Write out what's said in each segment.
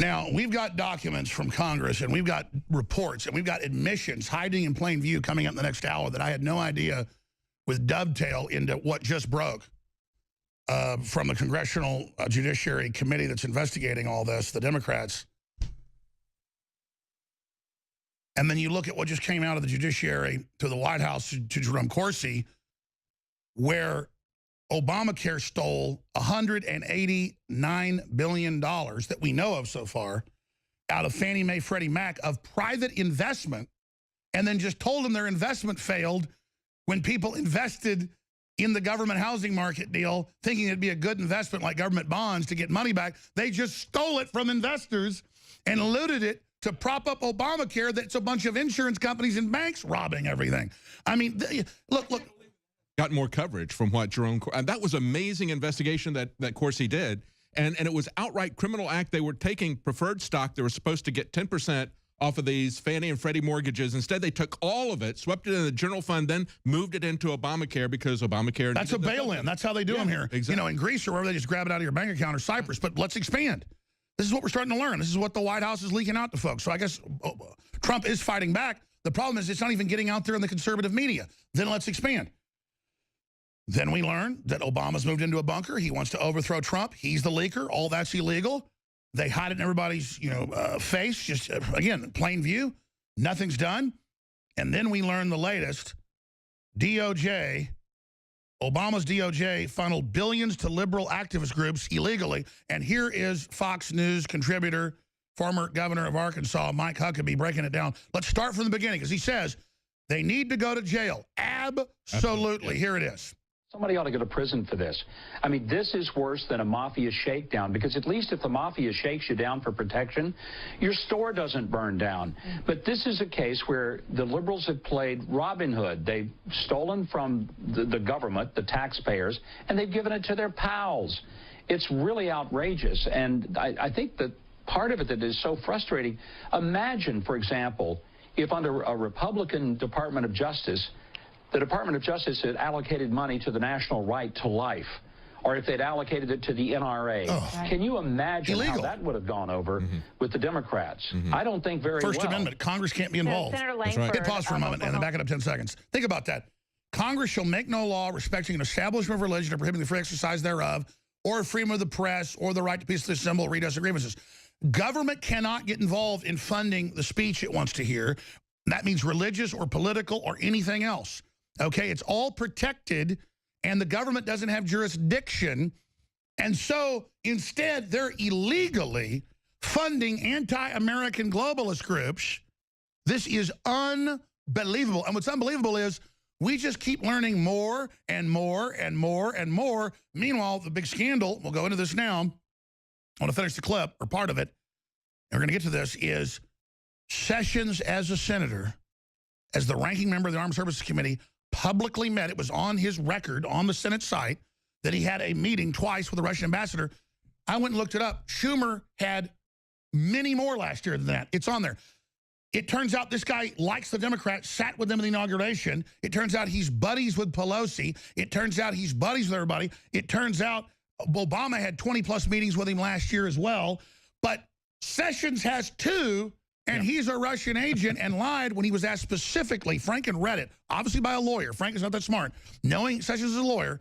Now, we've got documents from Congress, and we've got reports, and we've got admissions hiding in plain view coming up in the next hour that I had no idea would dovetail into what just broke from the Congressional Judiciary Committee that's investigating all this, the Democrats. And then you look at what just came out of the judiciary to the White House to Jerome Corsi, where Obamacare stole $189 billion that we know of so far out of Fannie Mae, Freddie Mac of private investment, and then just told them their investment failed when people invested in the government housing market deal, thinking it'd be a good investment like government bonds to get money back. They just stole it from investors and looted it to prop up Obamacare. That's a bunch of insurance companies and banks robbing everything. I mean, look. Got more coverage from what Jerome, and that was amazing investigation that Corsi did. And it was outright criminal act. They were taking preferred stock. They were supposed to get 10% off of these Fannie and Freddie mortgages. Instead, they took all of it, swept it in the general fund, then moved it into Obamacare because Obamacare. That's a bail-in. That's how they do them here. Exactly. You know, in Greece or wherever, they just grab it out of your bank account, or Cyprus. But let's expand. This is what we're starting to learn. This is what the White House is leaking out to folks. So I guess Trump is fighting back. The problem is it's not even getting out there in the conservative media. Then let's expand. Then we learn that Obama's moved into a bunker. He wants to overthrow Trump. He's the leaker. All that's illegal. They hide it in everybody's, face. Just, again, plain view. Nothing's done. And then we learn the latest. DOJ, Obama's DOJ funneled billions to liberal activist groups illegally. And here is Fox News contributor, former governor of Arkansas, Mike Huckabee, breaking it down. Let's start from the beginning, because he says they need to go to jail. Absolutely. Here it is. Somebody ought to go to prison for this. I mean, this is worse than a mafia shakedown, because at least if the mafia shakes you down for protection, your store doesn't burn down. But this is a case where the liberals have played Robin Hood. They've stolen from the government, the taxpayers, and they've given it to their pals. It's really outrageous. And I think that part of it that is so frustrating, imagine, for example, if under a Republican Department of Justice, the Department of Justice had allocated money to the National Right to Life, or if they'd allocated it to the NRA. Can you imagine how that would have gone over with the Democrats? I don't think very well. First Amendment, Congress can't be involved. Senator Langford, Hit pause for a moment and then back it up 10 seconds. Think about that. Congress shall make no law respecting an establishment of religion or prohibiting the free exercise thereof, or freedom of the press, or the right to peacefully assemble, redress of grievances. Government cannot get involved in funding the speech it wants to hear. That means religious or political or anything else. Okay, it's all protected, and the government doesn't have jurisdiction. And so instead, they're illegally funding anti-American globalist groups. This is unbelievable. And what's unbelievable is we just keep learning more and more and more and more. Meanwhile, the big scandal, we'll go into this now. I want to finish the clip, or part of it, and we're going to get to this, is Sessions as a senator, as the ranking member of the Armed Services Committee, publicly met. It was on his record on the Senate site that he had a meeting twice with the Russian ambassador. I went and looked it up. Schumer had many more last year than that. It's on there. It turns out this guy likes the Democrats, sat with them in the inauguration. It turns out he's buddies with Pelosi. It turns out he's buddies with everybody. It turns out Obama had 20-plus meetings with him last year as well. But Sessions has 2. And he's a Russian agent and lied when he was asked specifically. Franken read it, obviously by a lawyer. Frank is not that smart. Knowing Sessions is a lawyer,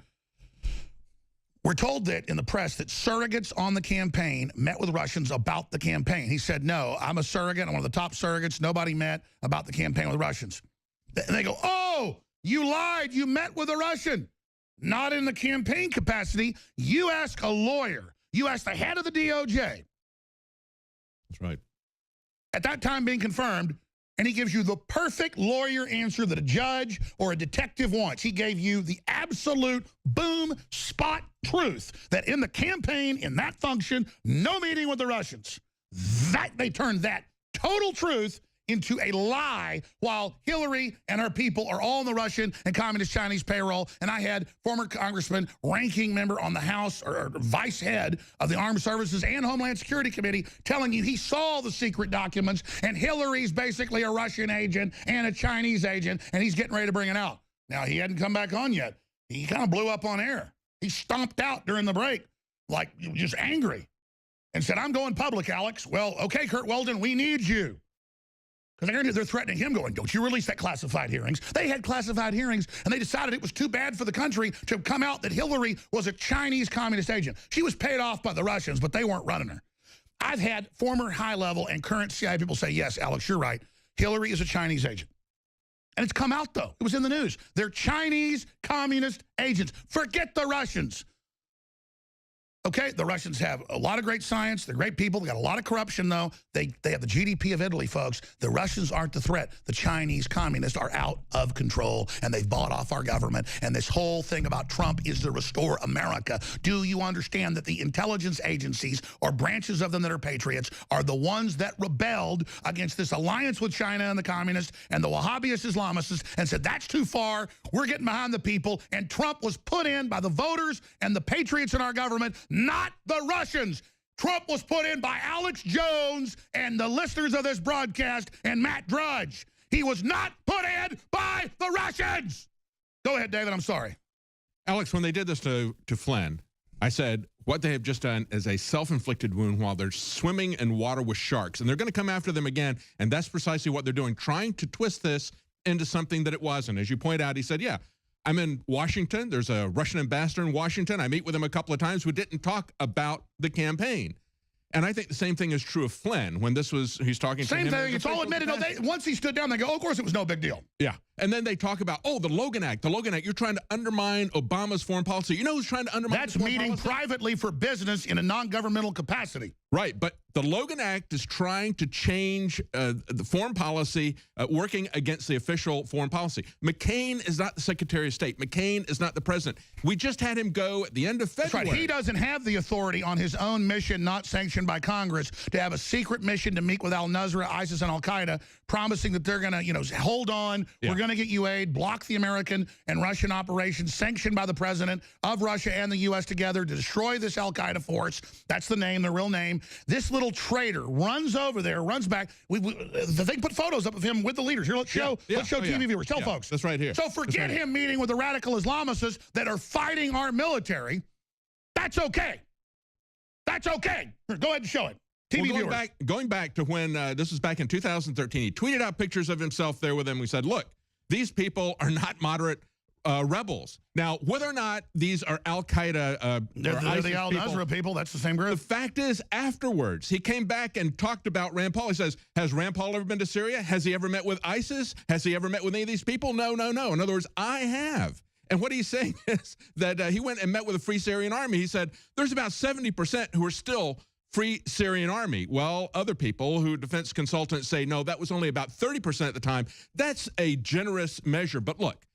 we're told that in the press that surrogates on the campaign met with Russians about the campaign. He said, no, I'm a surrogate. I'm one of the top surrogates. Nobody met about the campaign with Russians. And they go, oh, you lied. You met with a Russian. Not in the campaign capacity. You ask a lawyer. You ask the head of the DOJ. That's right. At that time being confirmed, and he gives you the perfect lawyer answer that a judge or a detective wants. He gave you the absolute boom spot truth that in the campaign, in that function, no meeting with the Russians. That they turned that total truth into a lie, while Hillary and her people are all on the Russian and communist Chinese payroll. And I had former congressman, ranking member on the House, or vice head of the Armed Services and Homeland Security Committee, telling you he saw the secret documents, and Hillary's basically a Russian agent and a Chinese agent, and he's getting ready to bring it out. Now, he hadn't come back on yet. He kind of blew up on air. He stomped out during the break, like just angry. and said, I'm going public, Alex. Well, okay, Kurt Weldon, we need you. Because they're threatening him going, don't you release that classified hearings. They had classified hearings, and they decided it was too bad for the country to come out that Hillary was a Chinese communist agent. She was paid off by the Russians, but they weren't running her. I've had former high-level and current CIA people say, yes, Alex, you're right. Hillary is a Chinese agent. And it's come out, though. It was in the news. They're Chinese communist agents. Forget the Russians. Okay, the Russians have a lot of great science. They're great people. They got a lot of corruption, though. They have the GDP of Italy, folks. The Russians aren't the threat. The Chinese communists are out of control, and they've bought off our government. And this whole thing about Trump is to restore America. Do you understand that the intelligence agencies, or branches of them that are patriots, are the ones that rebelled against this alliance with China and the communists and the Wahhabist Islamists and said, that's too far. We're getting behind the people. And Trump was put in by the voters and the patriots in our government, not the Russians. Trump was put in by Alex Jones and the listeners of this broadcast and Matt Drudge. He was not put in by the Russians. Go ahead, David. I'm sorry. Alex, when they did this to Flynn, I said, what they have just done is a self-inflicted wound while they're swimming in water with sharks. And they're going to come after them again. And that's precisely what they're doing, trying to twist this into something that it wasn't. As you point out, he said, yeah, I'm in Washington. There's a Russian ambassador in Washington. I meet with him a couple of times. We didn't talk about the campaign. And I think the same thing is true of Flynn. When this was, he's talking to him. Same thing. It's all admitted. No, once he stood down, they go, oh, of course it was no big deal. Yeah. And then they talk about, oh, the Logan Act. The Logan Act. You're trying to undermine Obama's foreign policy. You know who's trying to undermine That's foreign meeting policy? privately for business in a non-governmental capacity. Right. But the Logan Act is trying to change the foreign policy, working against the official foreign policy. McCain is not the Secretary of State. McCain is not the president. We just had him go at the end of February. That's right. He doesn't have the authority on his own mission, not sanctioned by Congress, to have a secret mission to meet with al-Nusra, ISIS, and al-Qaeda, promising that they're going to, hold on, we're going to get you aid, block the American and Russian operations sanctioned by the president of Russia and the U.S. together to destroy this al-Qaeda force. That's the name, the real name. This little traitor runs over there, runs back. The thing put photos up of him with the leaders. Here, let's show TV viewers. Tell folks. That's right here. So forget him meeting with the radical Islamists that are fighting our military. That's okay. That's okay. Go ahead and show it. TV viewers. Going back to when this was back in 2013, he tweeted out pictures of himself there with them. We said, look, these people are not moderate rebels. Now, whether or not these are al-Qaeda they're the al-Nusra people, that's the same group. The fact is, afterwards, he came back and talked about Rand Paul. He says, has Rand Paul ever been to Syria? Has he ever met with ISIS? Has he ever met with any of these people? No, no, no. In other words, I have. And what he's saying is that he went and met with the Free Syrian Army. He said, there's about 70% who are still Free Syrian Army. Well, other people who defense consultants say, no, that was only about 30% at the time. That's a generous measure. But look,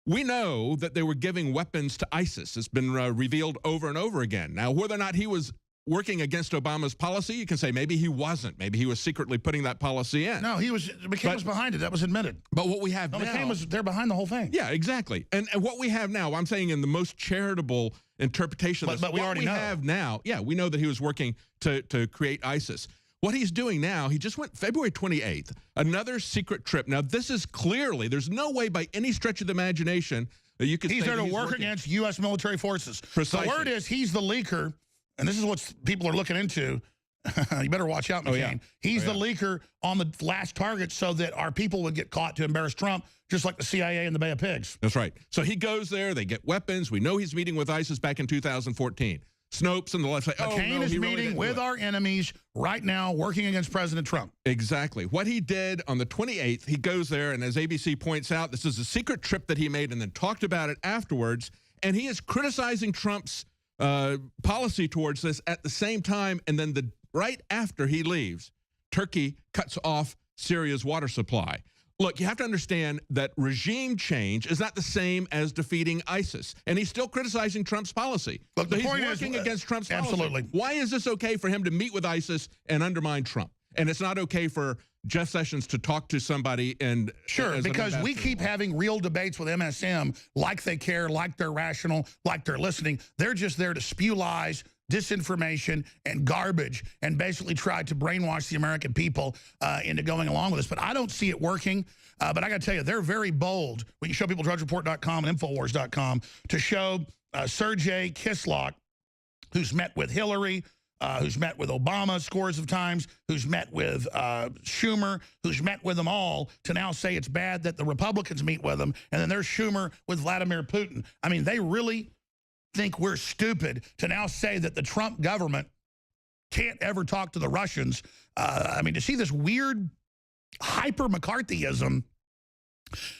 we know that they were giving weapons to ISIS. It's been revealed over and over again. Now, whether or not he was working against Obama's policy, you can say maybe he wasn't. Maybe he was secretly putting that policy in. No, McCain was behind it. That was admitted. But what we have now... McCain was there behind the whole thing. Yeah, exactly. And what we have now, I'm saying in the most charitable interpretation of this, but we already know. Have now, yeah, we know that he was working to create ISIS. What he's doing now, he just went February 28th, another secret trip. Now, this is clearly, there's no way by any stretch of the imagination that you could say he's there to work against U.S. military forces. Precisely. The word is he's the leaker, and this is what people are looking into. You better watch out, McCain. Oh, yeah. He's the leaker on the last target so that our people would get caught to embarrass Trump, just like the CIA in the Bay of Pigs. That's right. So he goes there, they get weapons. We know he's meeting with ISIS back in 2014. Snopes on the left say, McCain is meeting with our enemies right now, working against President Trump. Exactly. What he did on the 28th, he goes there, and as ABC points out, this is a secret trip that he made and then talked about it afterwards, and he is criticizing Trump's policy towards this at the same time, and then right after he leaves, Turkey cuts off Syria's water supply. Look, you have to understand that regime change is not the same as defeating ISIS. And he's still criticizing Trump's policy. Look, so he's working against Trump's policy. Absolutely. Why is this okay for him to meet with ISIS and undermine Trump? And it's not okay for Jeff Sessions to talk to somebody and... Sure, because we keep having real debates with MSM like they care, like they're rational, like they're listening. They're just there to spew lies, disinformation, and garbage, and basically try to brainwash the American people into going along with this. But I don't see it working. But I got to tell you, they're very bold. We can show people DrudgeReport.com and Infowars.com to show Sergei Kislyak, who's met with Hillary, who's met with Obama scores of times, who's met with Schumer, who's met with them all, to now say it's bad that the Republicans meet with them, and then there's Schumer with Vladimir Putin. I mean, they really think we're stupid to now say that the Trump government can't ever talk to the Russians. I mean, to see this weird hyper-McCarthyism,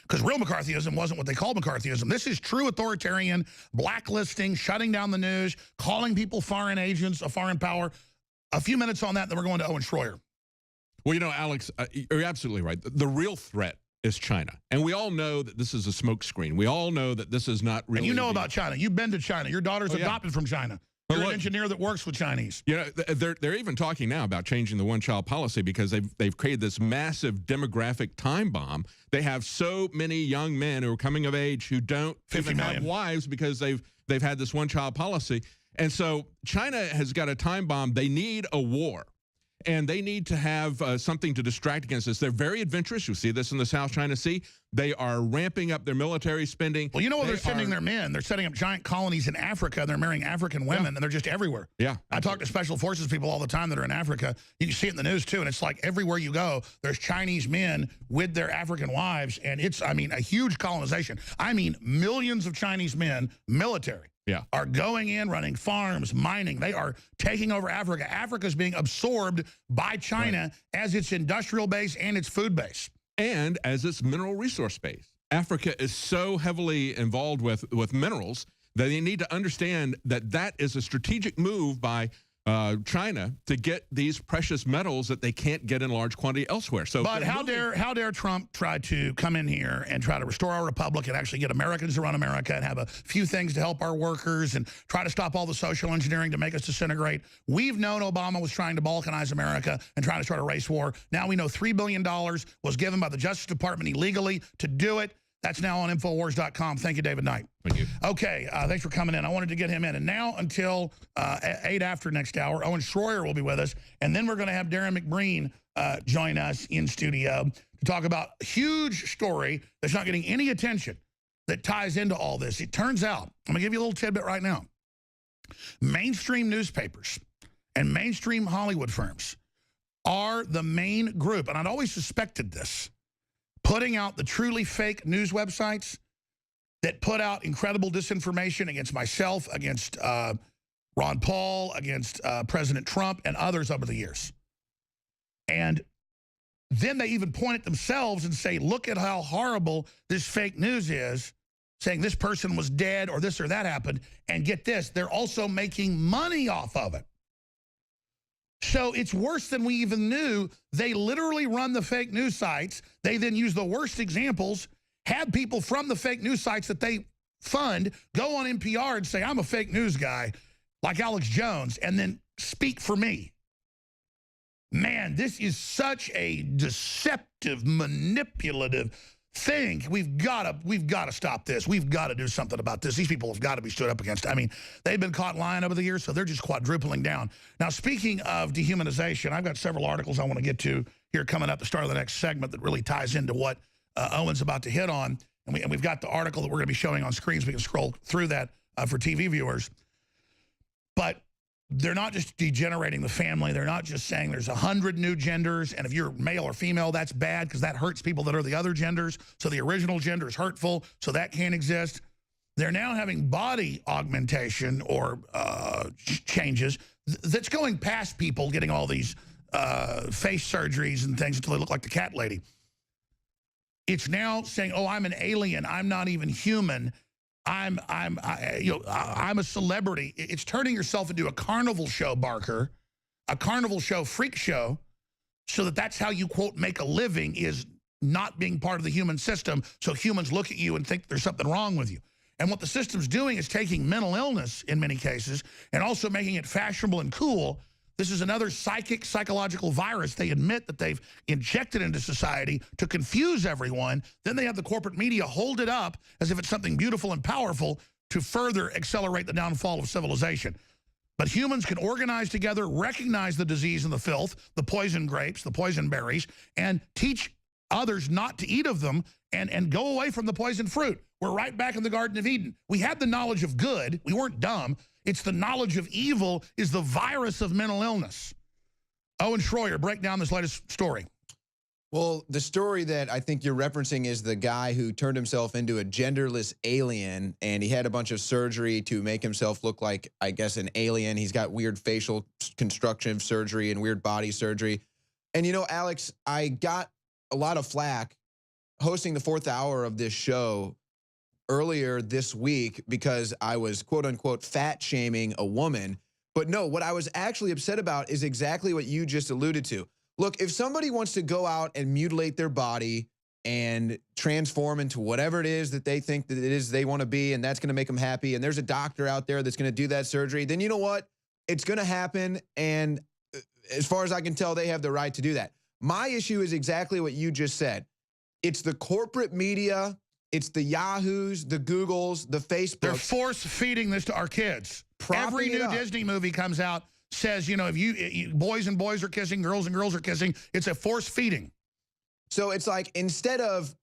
because real McCarthyism wasn't what they called McCarthyism. This is true authoritarian, blacklisting, shutting down the news, calling people foreign agents, a foreign power. A few minutes on that, then we're going to Owen Schroyer. Well, you know, Alex, you're absolutely right. The real threat is China. And we all know that this is a smokescreen. We all know that this is not really... And you know about China. You've been to China. Your daughter's adopted from China. You're an engineer that works with Chinese. You know, they're even talking now about changing the one-child policy because they've created this massive demographic time bomb. They have so many young men who are coming of age who don't even have wives because they've had this one-child policy. And so China has got a time bomb. They need a war. And they need to have something to distract against this. They're very adventurous. You see this in the South China Sea. They are ramping up their military spending. Well, you know where they're sending their men? They're setting up giant colonies in Africa. They're marrying African women, and they're just everywhere. Yeah. I talk to special forces people all the time that are in Africa. You can see it in the news, too, and it's like everywhere you go, there's Chinese men with their African wives, and it's, I mean, a huge colonization. I mean, millions of Chinese men, military, are going in, running farms, mining. They are taking over Africa. Africa's being absorbed by China as its industrial base and its food base. And as its mineral resource base. Africa is so heavily involved with minerals that they need to understand that that is a strategic move by China to get these precious metals that they can't get in large quantity elsewhere. So, but how dare Trump try to come in here and try to restore our republic and actually get Americans to run America and have a few things to help our workers and try to stop all the social engineering to make us disintegrate. We've known Obama was trying to balkanize America and trying to start a race war. Now we know $3 billion was given by the Justice Department illegally to do it. That's now on Infowars.com. Thank you, David Knight. Thank you. Okay, thanks for coming in. I wanted to get him in. And now until 8 after next hour, Owen Schroyer will be with us. And then we're going to have Darren McBreen join us in studio to talk about a huge story that's not getting any attention that ties into all this. It turns out, I'm going to give you a little tidbit right now. Mainstream newspapers and mainstream Hollywood firms are the main group, and I'd always suspected this, putting out the truly fake news websites that put out incredible disinformation against myself, against Ron Paul, against President Trump, and others over the years. And then they even point at themselves and say, look at how horrible this fake news is, saying this person was dead or this or that happened. And get this, they're also making money off of it. So it's worse than we even knew. They literally run the fake news sites. They then use the worst examples, have people from the fake news sites that they fund go on NPR and say, I'm a fake news guy, like Alex Jones, and then speak for me. Man, this is such a deceptive, manipulative thing. We've got to stop this. We've got to do something about this. These people have got to be stood up against. I mean, they've been caught lying over the years, so they're just quadrupling down. Now, speaking of dehumanization, I've got several articles I want to get to here coming up at the start of the next segment that really ties into what Owen's about to hit on. And we've got the article that we're going to be showing on screen, so we can scroll through that for TV viewers. But they're not just degenerating the family. They're not just saying there's 100 new genders, and if you're male or female, that's bad because that hurts people that are the other genders. So the original gender is hurtful, so that can't exist. They're now having body augmentation or changes that's going past people getting all these face surgeries and things until they look like the cat lady. It's now saying, oh, I'm an alien. I'm not even human. I'm a celebrity. It's turning yourself into a carnival show, Barker, a carnival show, freak show, so that's how you, quote, make a living, is not being part of the human system, so humans look at you and think there's something wrong with you. And what the system's doing is taking mental illness, in many cases, and also making it fashionable and cool. This is another psychological virus they admit that they've injected into society to confuse everyone. Then they have the corporate media hold it up as if it's something beautiful and powerful to further accelerate the downfall of civilization. But humans can organize together, recognize the disease and the filth, the poison grapes, the poison berries, and teach others not to eat of them and go away from the poison fruit. We're right back in the Garden of Eden. We had the knowledge of good. We weren't dumb. It's the knowledge of evil is the virus of mental illness. Owen Schroyer, break down this latest story. Well, the story that I think you're referencing is the guy who turned himself into a genderless alien, and he had a bunch of surgery to make himself look like, I guess, an alien. He's got weird facial construction surgery and weird body surgery. And, you know, Alex, I got a lot of flack hosting the 4th hour of this show earlier this week because I was, quote unquote, fat shaming a woman. But no, what I was actually upset about is exactly what you just alluded to. Look, if somebody wants to go out and mutilate their body and transform into whatever it is that they think that it is they want to be, and that's going to make them happy, and there's a doctor out there that's going to do that surgery, then you know what? It's going to happen, and as far as I can tell, they have the right to do that. My issue is exactly what you just said. It's the corporate media, it's the Yahoos, the Googles, the Facebooks. They're force-feeding this to our kids. Every new Disney movie comes out, says, you know, if boys and boys are kissing, girls and girls are kissing, it's a force feeding. So it's like instead of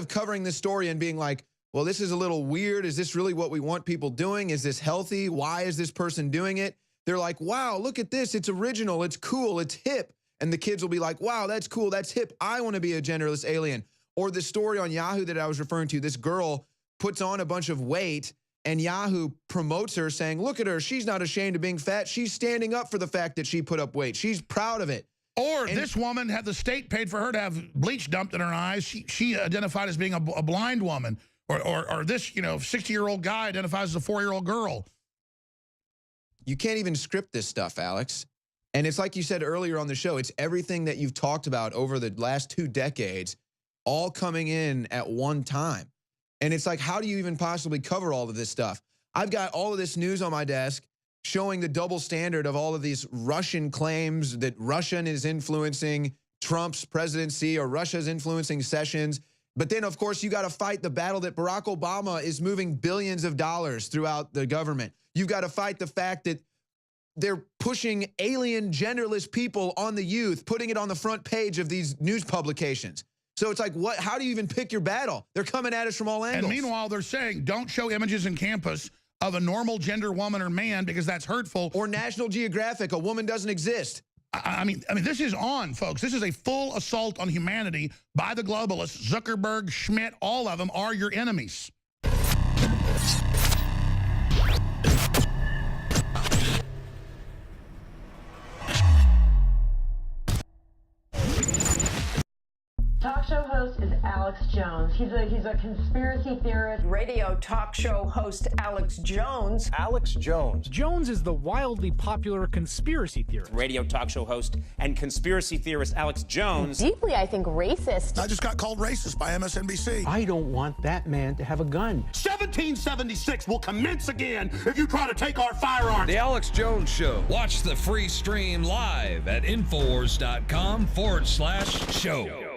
covering this story and being like, well, this is a little weird. Is this really what we want people doing? Is this healthy? Why is this person doing it? They're like, wow, look at this. It's original. It's cool. It's hip. And the kids will be like, wow, that's cool. That's hip. I want to be a genderless alien. Or the story on Yahoo that I was referring to, this girl puts on a bunch of weight and Yahoo promotes her saying, look at her, she's not ashamed of being fat. She's standing up for the fact that she put up weight. She's proud of it. Or this woman had the state paid for her to have bleach dumped in her eyes. She identified as being a blind woman. Or this, you know, 60-year-old guy identifies as a 4-year-old girl. You can't even script this stuff, Alex. And it's like you said earlier on the show, it's everything that you've talked about over the last 2 decades, all coming in at one time. And it's like, how do you even possibly cover all of this stuff? I've got all of this news on my desk showing the double standard of all of these Russian claims that Russia is influencing Trump's presidency or Russia's influencing Sessions. But then, of course, you got to fight the battle that Barack Obama is moving billions of dollars throughout the government. You've got to fight the fact that they're pushing alien genderless people on the youth, putting it on the front page of these news publications. So it's like, what? How do you even pick your battle? They're coming at us from all angles. And meanwhile, they're saying, don't show images in campus of a normal gender woman or man because that's hurtful. Or National Geographic, a woman doesn't exist. I mean, this is on, folks. This is a full assault on humanity by the globalists. Zuckerberg, Schmidt, all of them are your enemies. Talk show host is Alex Jones. He's a conspiracy theorist. Radio talk show host Alex Jones. Alex Jones. Jones is the wildly popular conspiracy theorist. Radio talk show host and conspiracy theorist Alex Jones. Deeply, I think, racist. I just got called racist by MSNBC. I don't want that man to have a gun. 1776 will commence again if you try to take our firearms. The Alex Jones Show. Watch the free stream live at Infowars.com/show.